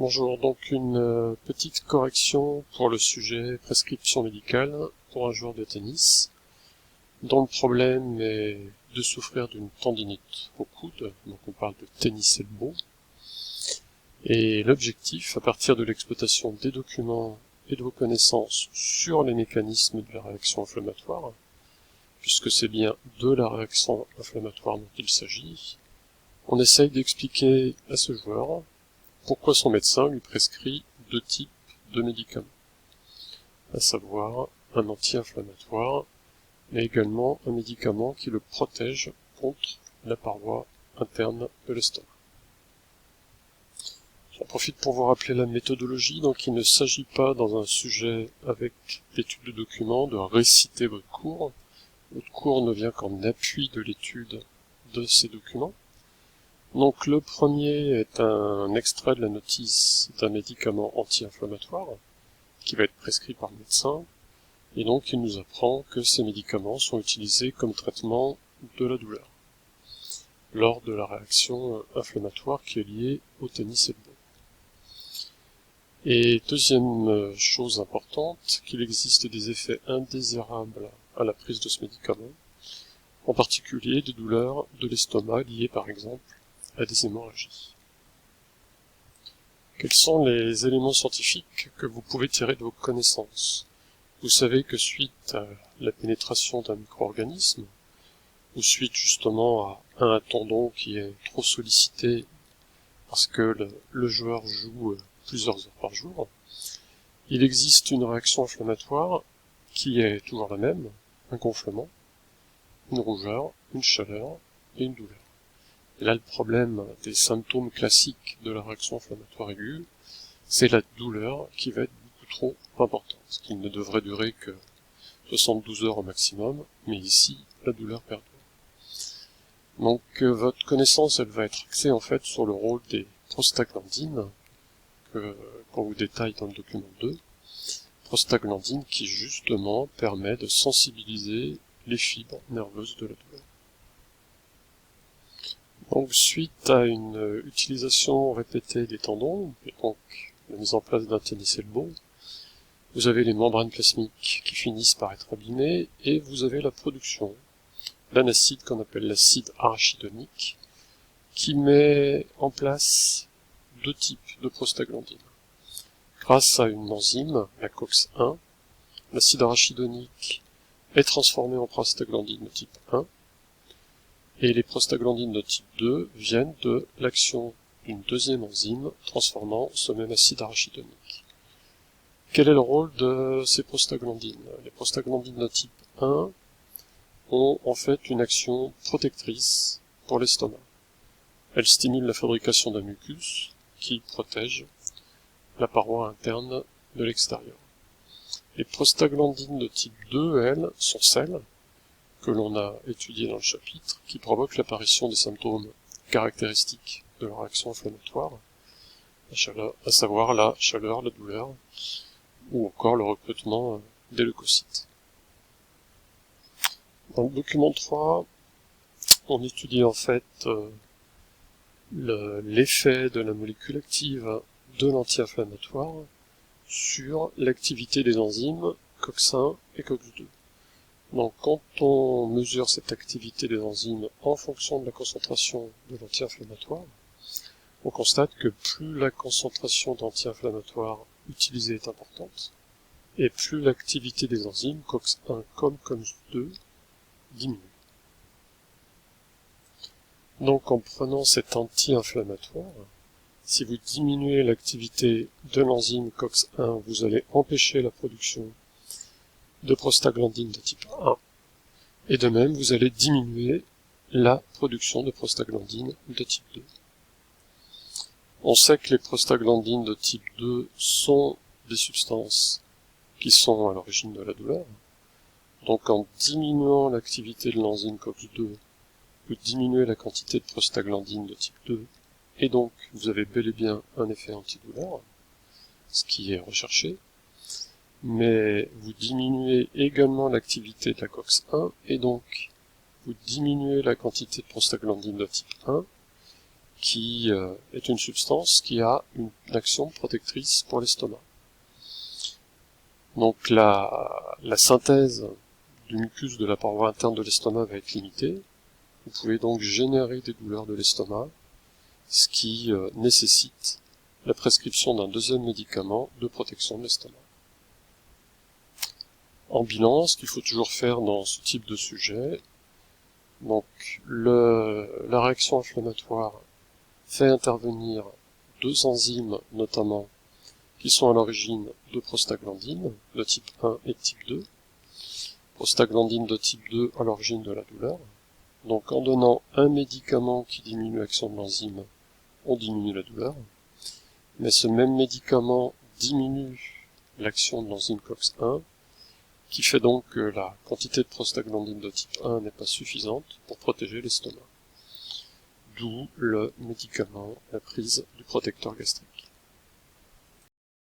Bonjour, donc une petite correction pour le sujet prescription médicale pour un joueur de tennis dont le problème est de souffrir d'une tendinite au coude, donc on parle de tennis elbow, et l'objectif, à partir de l'exploitation des documents et de vos connaissances sur les mécanismes de la réaction inflammatoire, puisque c'est bien de la réaction inflammatoire dont il s'agit, on essaye d'expliquer à ce joueur pourquoi son médecin lui prescrit deux types de médicaments, à savoir un anti-inflammatoire, mais également un médicament qui le protège contre la paroi interne de l'estomac. J'en profite pour vous rappeler la méthodologie, donc il ne s'agit pas dans un sujet avec l'étude de documents de réciter votre cours. Votre cours ne vient qu'en appui de l'étude de ces documents. Donc le premier est un extrait de la notice d'un médicament anti-inflammatoire qui va être prescrit par le médecin, et donc il nous apprend que ces médicaments sont utilisés comme traitement de la douleur lors de la réaction inflammatoire qui est liée au tennis elbow. Et deuxième chose importante, qu'il existe des effets indésirables à la prise de ce médicament, en particulier des douleurs de l'estomac liées par exemple à des hémorragies. Quels sont les éléments scientifiques que vous pouvez tirer de vos connaissances? Vous savez que suite à la pénétration d'un micro-organisme, ou suite justement à un tendon qui est trop sollicité parce que le joueur joue plusieurs heures par jour, il existe une réaction inflammatoire qui est toujours la même, un gonflement, une rougeur, une chaleur et une douleur. Et là, le problème des symptômes classiques de la réaction inflammatoire aiguë, c'est la douleur qui va être beaucoup trop importante, qui ne devrait durer que 72 heures au maximum, mais ici, la douleur perdure. Donc, votre connaissance, elle va être axée en fait sur le rôle des prostaglandines, qu'on vous détaille dans le document 2, prostaglandines qui justement permet de sensibiliser les fibres nerveuses de la douleur. Donc, suite à une utilisation répétée des tendons, et donc la mise en place d'un tennis elbow, vous avez les membranes plasmiques qui finissent par être abîmées, et vous avez la production d'un acide qu'on appelle l'acide arachidonique, qui met en place deux types de prostaglandines. Grâce à une enzyme, la COX-1, l'acide arachidonique est transformé en prostaglandine de type 1, et les prostaglandines de type 2 viennent de l'action d'une deuxième enzyme transformant ce même acide arachidonique. Quel est le rôle de ces prostaglandines? Les prostaglandines de type 1 ont en fait une action protectrice pour l'estomac. Elles stimulent la fabrication d'un mucus qui protège la paroi interne de l'extérieur. Les prostaglandines de type 2, elles, sont celles que l'on a étudiées dans le chapitre, qui provoquent l'apparition des symptômes caractéristiques de la réaction inflammatoire, à savoir la chaleur, la douleur, ou encore le recrutement des leucocytes. Dans le document 3, on étudie en fait l'effet de la molécule active de l'anti-inflammatoire sur l'activité des enzymes COX-1 et COX-2. Donc quand on mesure cette activité des enzymes en fonction de la concentration de l'anti-inflammatoire, on constate que plus la concentration d'anti-inflammatoire utilisée est importante, et plus l'activité des enzymes COX-1 comme COX-2 diminue. Donc en prenant cet anti-inflammatoire, si vous diminuez l'activité de l'enzyme COX-1, vous allez empêcher la production de prostaglandines de type 1, et de même vous allez diminuer la production de prostaglandines de type 2. On sait que les prostaglandines de type 2 sont des substances qui sont à l'origine de la douleur, donc en diminuant l'activité de l'enzyme COX-2, vous diminuez la quantité de prostaglandines de type 2, et donc vous avez bel et bien un effet antidouleur, ce qui est recherché, mais vous diminuez également l'activité de la COX-1, et donc vous diminuez la quantité de prostaglandine de type 1, qui est une substance qui a une action protectrice pour l'estomac. Donc la synthèse du mucus de la paroi interne de l'estomac va être limitée. Vous pouvez donc générer des douleurs de l'estomac, ce qui nécessite la prescription d'un deuxième médicament de protection de l'estomac. En bilan, ce qu'il faut toujours faire dans ce type de sujet, donc la réaction inflammatoire fait intervenir deux enzymes notamment qui sont à l'origine de prostaglandines de type 1 et de type 2. Prostaglandine de type 2 à l'origine de la douleur. Donc en donnant un médicament qui diminue l'action de l'enzyme, on diminue la douleur. Mais ce même médicament diminue l'action de l'enzyme COX-1, qui fait donc que la quantité de prostaglandine de type 1 n'est pas suffisante pour protéger l'estomac. D'où le médicament, la prise du protecteur gastrique.